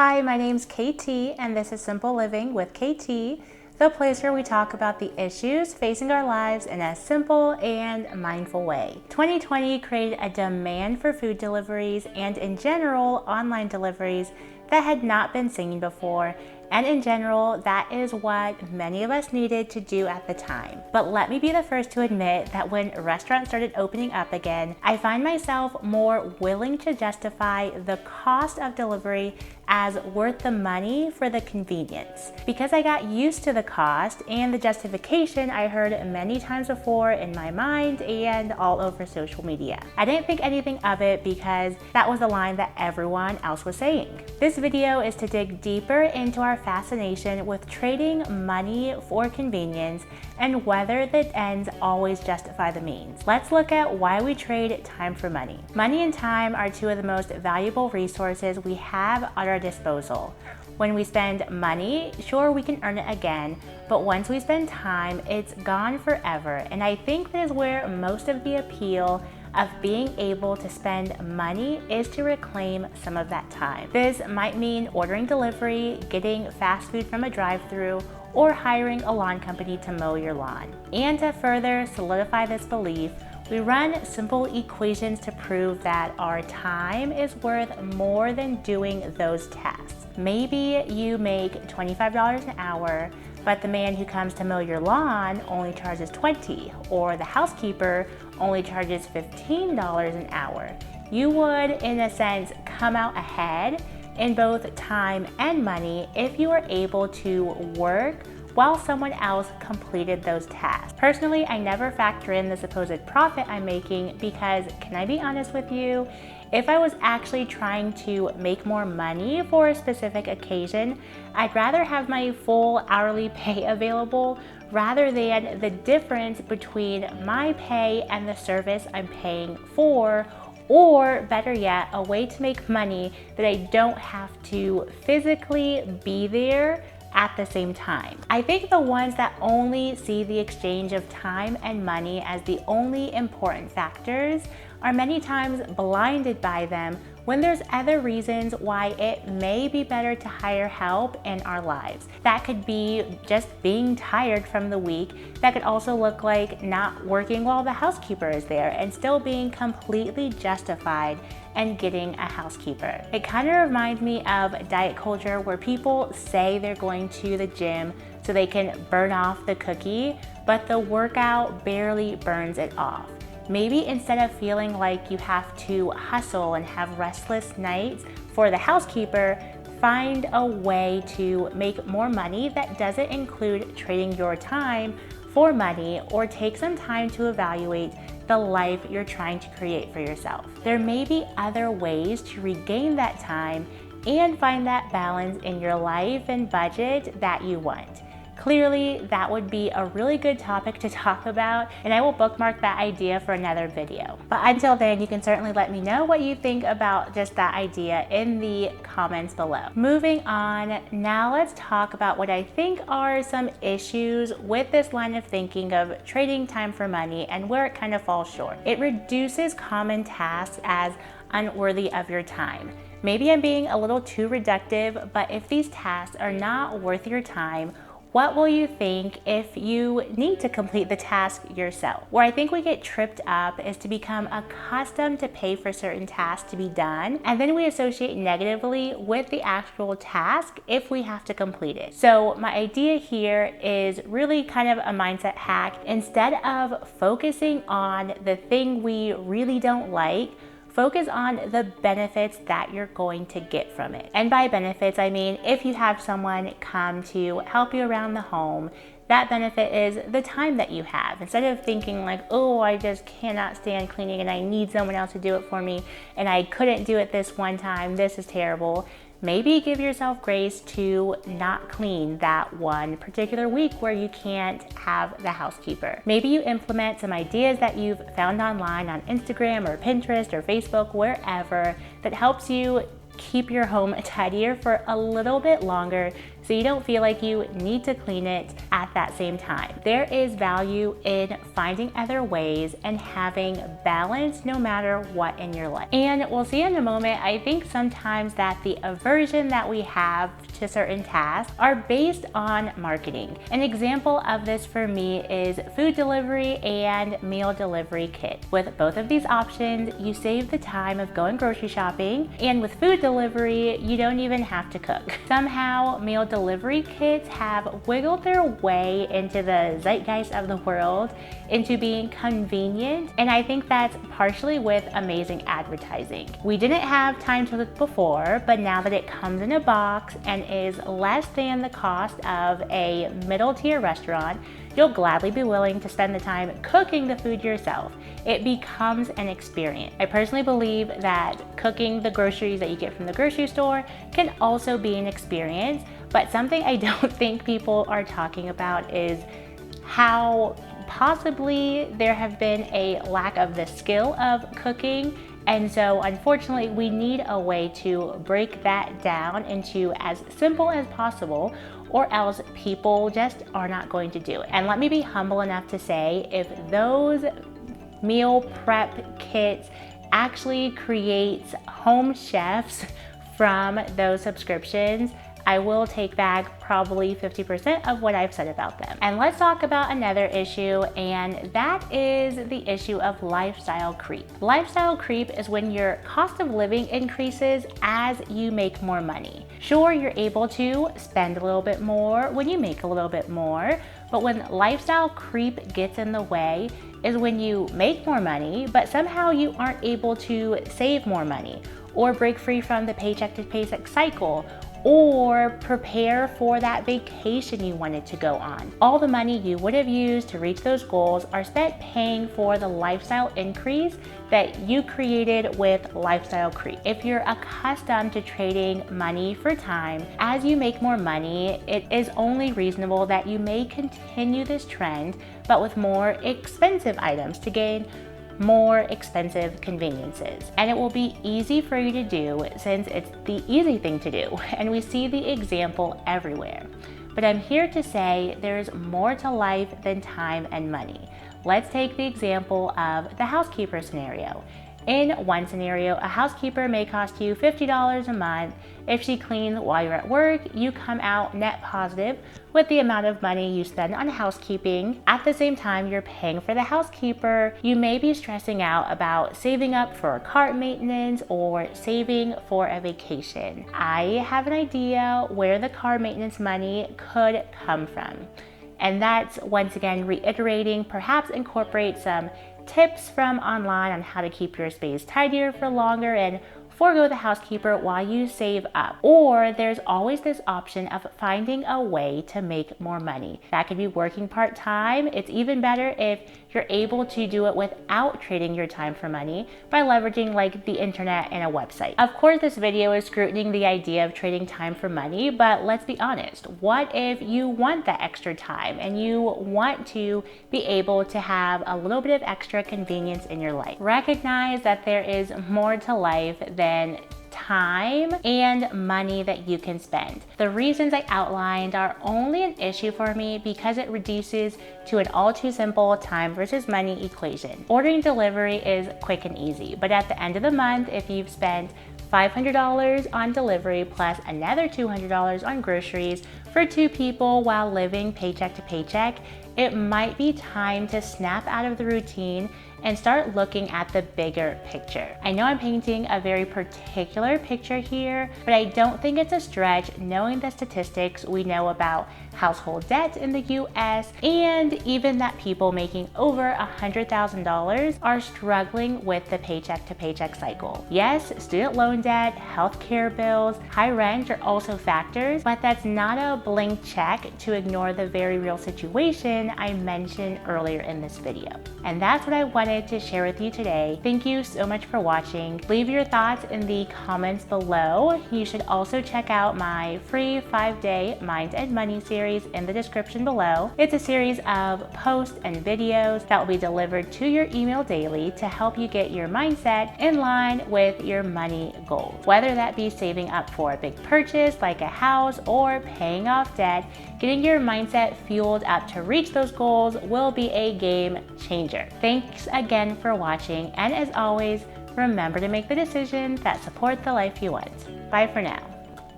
Hi, my name's KT, and this is Simple Living with KT, the place where we talk about the issues facing our lives in a simple and mindful way. 2020 created a demand for food deliveries and, in general, online deliveries that had not been seen before. And in general, that is what many of us needed to do at the time. But let me be the first to admit that when restaurants started opening up again, I find myself more willing to justify the cost of delivery as worth the money for the convenience. Because I got used to the cost and the justification I heard many times before in my mind and all over social media. I didn't think anything of it because that was the line that everyone else was saying. This video is to dig deeper into our fascination with trading money for convenience and whether the ends always justify the means. Let's look at why we trade time for money. Money and time are two of the most valuable resources we have at our disposal. When we spend money, sure, we can earn it again, but once we spend time, it's gone forever. And I think that is where most of the appeal of being able to spend money is to reclaim some of that time. This might mean ordering delivery, getting fast food from a drive-thru, or hiring a lawn company to mow your lawn. And to further solidify this belief, we run simple equations to prove that our time is worth more than doing those tasks. Maybe you make $25 an hour, but the man who comes to mow your lawn only charges $20, or the housekeeper only charges $15 an hour. You would, in a sense, come out ahead in both time and money if you were able to work while someone else completed those tasks. Personally, I never factor in the supposed profit I'm making because, can I be honest with you, if I was actually trying to make more money for a specific occasion, I'd rather have my full hourly pay available rather than the difference between my pay and the service I'm paying for, or better yet, a way to make money that I don't have to physically be there at the same time. I think the ones that only see the exchange of time and money as the only important factors are many times blinded by them when there's other reasons why it may be better to hire help in our lives. That could be just being tired from the week. That could also look like not working while the housekeeper is there and still being completely justified and getting a housekeeper. It kind of reminds me of diet culture where people say they're going to the gym so they can burn off the cookie, but the workout barely burns it off. Maybe instead of feeling like you have to hustle and have restless nights for the housekeeper, find a way to make more money that doesn't include trading your time for money, or take some time to evaluate the life you're trying to create for yourself. There may be other ways to regain that time and find that balance in your life and budget that you want. Clearly, that would be a really good topic to talk about, and I will bookmark that idea for another video. But until then, you can certainly let me know what you think about just that idea in the comments below. Moving on, now let's talk about what I think are some issues with this line of thinking of trading time for money and where it kind of falls short. It reduces common tasks as unworthy of your time. Maybe I'm being a little too reductive, but if these tasks are not worth your time, what will you think if you need to complete the task yourself? Where I think we get tripped up is to become accustomed to pay for certain tasks to be done, and then we associate negatively with the actual task if we have to complete it. So my idea here is really kind of a mindset hack. Instead of focusing on the thing we really don't like, focus on the benefits that you're going to get from it. And by benefits, I mean if you have someone come to help you around the home, that benefit is the time that you have. Instead of thinking like, oh, I just cannot stand cleaning and I need someone else to do it for me and I couldn't do it this one time, this is terrible. Maybe give yourself grace to not clean that one particular week where you can't have the housekeeper. Maybe you implement some ideas that you've found online on Instagram or Pinterest or Facebook, wherever, that helps you keep your home tidier for a little bit longer so you don't feel like you need to clean it at that same time. There is value in finding other ways and having balance no matter what in your life. And we'll see in a moment, I think sometimes that the aversion that we have to certain tasks are based on marketing. An example of this for me is food delivery and meal delivery kits. With both of these options, you save the time of going grocery shopping, and with food delivery, you don't even have to cook. Somehow, meal delivery kits have wiggled their way into the zeitgeist of the world into being convenient, and I think that's partially with amazing advertising. We didn't have time to cook before, but now that it comes in a box and is less than the cost of a middle tier restaurant, you'll gladly be willing to spend the time cooking the food yourself. It becomes an experience. I personally believe that cooking the groceries that you get from the grocery store can also be an experience, but something I don't think people are talking about is how possibly there have been a lack of the skill of cooking. And so unfortunately, we need a way to break that down into as simple as possible, or else people just are not going to do it. And let me be humble enough to say, if those meal prep kits actually creates home chefs from those subscriptions, I will take back probably 50% of what I've said about them. And let's talk about another issue, and that is the issue of lifestyle creep. Lifestyle creep is when your cost of living increases as you make more money. Sure, you're able to spend a little bit more when you make a little bit more, but when lifestyle creep gets in the way is when you make more money, but somehow you aren't able to save more money or break free from the paycheck to paycheck cycle, or prepare for that vacation you wanted to go on. All the money you would have used to reach those goals are spent paying for the lifestyle increase that you created with lifestyle creep. If you're accustomed to trading money for time, as you make more money, it is only reasonable that you may continue this trend, but with more expensive items to gain more expensive conveniences. And it will be easy for you to do since it's the easy thing to do, and we see the example everywhere. But I'm here to say there's more to life than time and money. Let's take the example of the housekeeper scenario. In one scenario, a housekeeper may cost you $50 a month. If she cleans while you're at work, you come out net positive with the amount of money you spend on housekeeping. At the same time you're paying for the housekeeper, you may be stressing out about saving up for car maintenance or saving for a vacation. I have an idea where the car maintenance money could come from. And that's, once again, reiterating, perhaps incorporate some tips from online on how to keep your space tidier for longer and forego the housekeeper while you save up. Or there's always this option of finding a way to make more money. That could be working part-time. It's even better if you're able to do it without trading your time for money by leveraging like the internet and a website. Of course, this video is scrutinizing the idea of trading time for money, but let's be honest. What if you want that extra time and you want to be able to have a little bit of extra convenience in your life? Recognize that there is more to life than time and money that you can spend. The reasons I outlined are only an issue for me because it reduces to an all too simple time versus money equation. Ordering delivery is quick and easy, but at the end of the month, if you've spent $500 on delivery plus another $200 on groceries for 2 people while living paycheck to paycheck, it might be time to snap out of the routine and start looking at the bigger picture. I know I'm painting a very particular picture here, but I don't think it's a stretch knowing the statistics we know about household debt in the US, and even that people making over $100,000 are struggling with the paycheck to paycheck cycle. Yes, student loan debt, healthcare bills, high rent are also factors, but that's not a blank check to ignore the very real situation I mentioned earlier in this video. And that's what I wanted wanted to share with you today. Thank you so much for watching. Leave your thoughts in the comments below. You should also check out my free 5-day Mind and Money series in the description below. It's a series of posts and videos that will be delivered to your email daily to help you get your mindset in line with your money goals. Whether that be saving up for a big purchase like a house or paying off debt, getting your mindset fueled up to reach those goals will be a game changer. Thanks again for watching, and as always, remember to make the decisions that support the life you want. Bye for now.